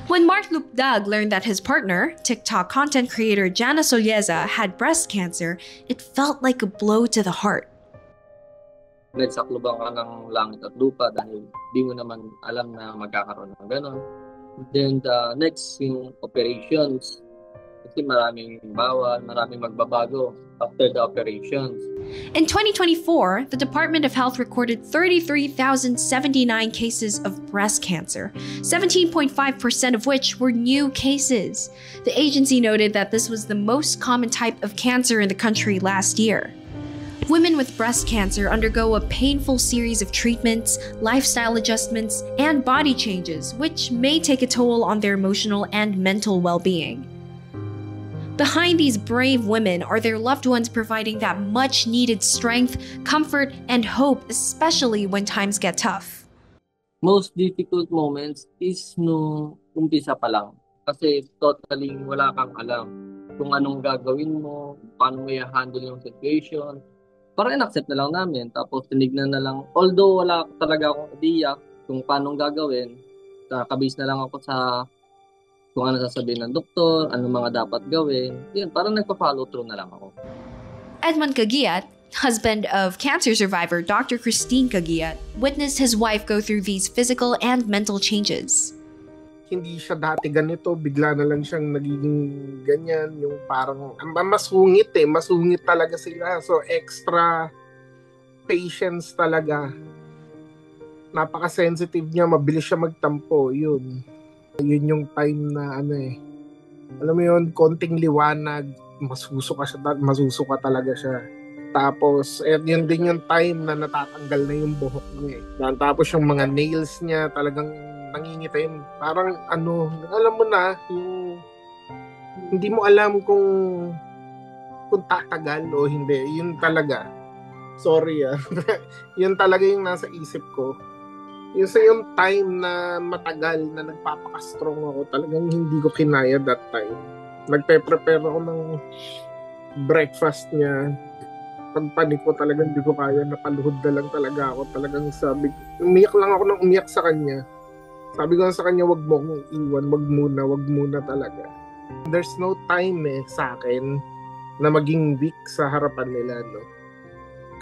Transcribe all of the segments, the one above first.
When Mark Lupdag learned that his partner, TikTok content creator Jana Solleza, had breast cancer, it felt like a blow to the heart. Nagsakluban ka ng langit at lupa dahil di mo naman alam na magkakaroon ng gano'n. Then next, yung operations. Kasi maraming bawal, maraming magbabago after the operations. In 2024, the Department of Health recorded 33,079 cases of breast cancer, 17.5% of which were new cases. The agency noted that this was the most common type of cancer in the country last year. Women with breast cancer undergo a painful series of treatments, lifestyle adjustments, and body changes, which may take a toll on their emotional and mental well-being. Behind these brave women are their loved ones providing that much-needed strength, comfort, and hope, especially when times get tough. Most difficult moments is nung umpisa pa lang. Kasi totally wala kang alam kung anong gagawin mo, paano mo i-handle yung situation. Parang in-accept na lang namin. Tapos tinignan na lang. Although wala talaga akong idea kung paano gagawin, nakabase na lang ako sa kung ano sasabihin ng doktor, ano mga dapat gawin. Yun, parang nagpa-follow through na lang ako. Edmond Caguiat, husband of cancer survivor Dr. Christine Caguiat, witnessed his wife go through these physical and mental changes. Hindi siya dati ganito, bigla na lang siyang nagiging ganyan, yung parang masungit masungit talaga sila. So extra patience talaga. Napaka-sensitive niya, mabilis siya magtampo, yun yung time na alam mo yun, konting liwanag, masusuka talaga siya. Tapos yun din yung time na natatanggal na yung buhok niya Tapos yung mga nails niya talagang nangingitay, parang alam mo na, yung hindi mo alam kung tatagal o hindi. Yun talaga, sorry yun talaga yung nasa isip ko. Yung time na matagal na nagpapaka-strong ako, talagang hindi ko kinaya that time. Nagpe-prepare ako ng breakfast niya. Pagpanik ko talagang hindi ko kaya, napaluhod na lang talaga ako. Talagang umiyak lang ako ng umiyak sa kanya. Sabi ko sa kanya, wag mo akong iwan, wag muna talaga. There's no time sa akin na maging weak sa harapan nila, no?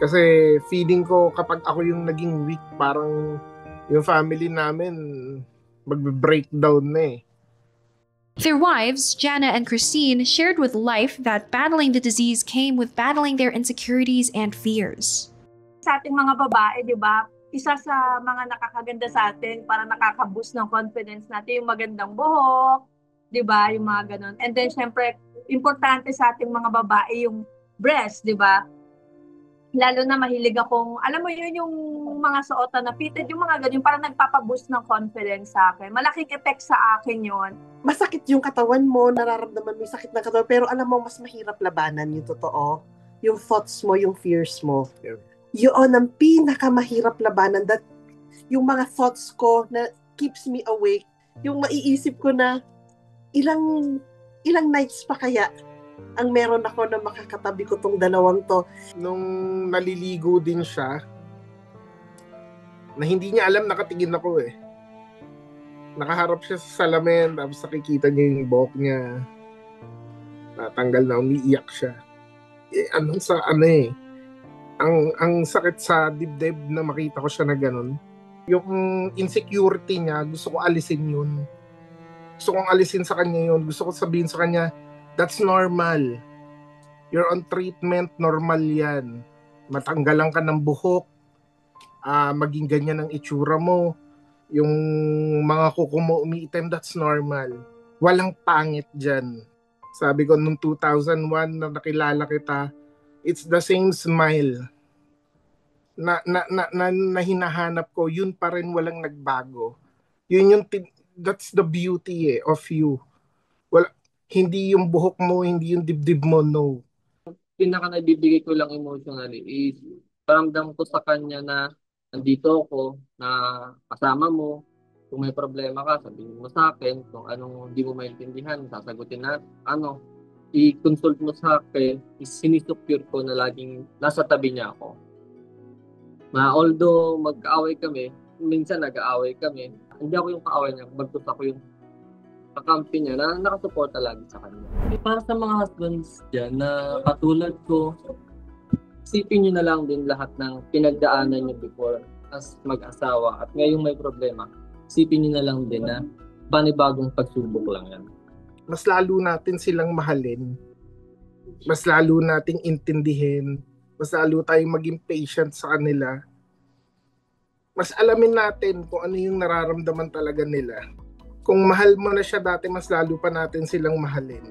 Kasi feeling ko kapag ako yung naging weak, parang yung family namin magbe-breakdown na Their wives, Jana and Christine, shared with Life that battling the disease came with battling their insecurities and fears. Sa ating mga babae, di ba, isa sa mga nakakaganda sa atin, para nakaka-boost ng confidence natin, yung magandang buhok, di ba, yung mga ganun. And then, syempre, importante sa ating mga babae yung breast, di ba? Lalo na mahilig akong, alam mo yun, yung mga suotan na fitted, yung mga ganyan, parang nagpapaboost ng confidence sa akin. Malaking effect sa akin yon. Masakit yung katawan mo, nararamdaman mo yung sakit ng katawan, pero alam mo, mas mahirap labanan yung totoo. Yung thoughts mo, yung fears mo. Yeah. Yun ang pinakamahirap labanan. That, yung mga thoughts ko na keeps me awake, yung maiisip ko na ilang nights pa kaya ang meron ako na makakatabi ko tong dalawang to. Nung naliligo din siya, na hindi niya alam, nakatingin ako Nakaharap siya sa salamin, tapos nakikita niya yung buhok niya. Natanggal na, umiiyak siya. Ang sakit sa dibdib na makita ko siya na ganun. Yung insecurity niya, gusto ko alisin yun. Gusto kong alisin sa kanya yun. Gusto ko sabihin sa kanya, that's normal. You're on treatment, normal yan. Matanggalan ka ng buhok, maging ganyan ang itsura mo, yung mga kuko mo umiitim, that's normal. Walang pangit dyan. Sabi ko, nung 2001 na nakilala kita, it's the same smile na hinahanap ko, yun pa rin, walang nagbago. That's the beauty of you. Hindi yung buhok mo, hindi yung dibdib mo, no. Pinaka naibibigay ko lang emotionally is paramdam ko sa kanya na nandito ako, na kasama mo. Kung may problema ka, sabihin mo sa akin. Kung anong hindi mo maintindihan, sasagutin na, i-consult mo sa akin, sinisecure ko na laging nasa tabi niya ako. Na although mag-aaway kami, minsan nag-aaway kami, hindi ako yung kaaway niya, bagkus ako yung kakampi niya na nakasuporta lagi sa kanya. Para sa mga husbands dyan na katulad ko, isipin niyo na lang din lahat ng pinagdaanan niyo before as mag-asawa at ngayong may problema, isipin niyo na lang din na panibagong pagsubok lang yan. Mas lalo natin silang mahalin, mas lalo nating intindihin, mas lalo tayong maging patient sa kanila. Mas alamin natin kung ano yung nararamdaman talaga nila. Kung mahal mo na siya dati, mas lalo pa natin silang mahalin.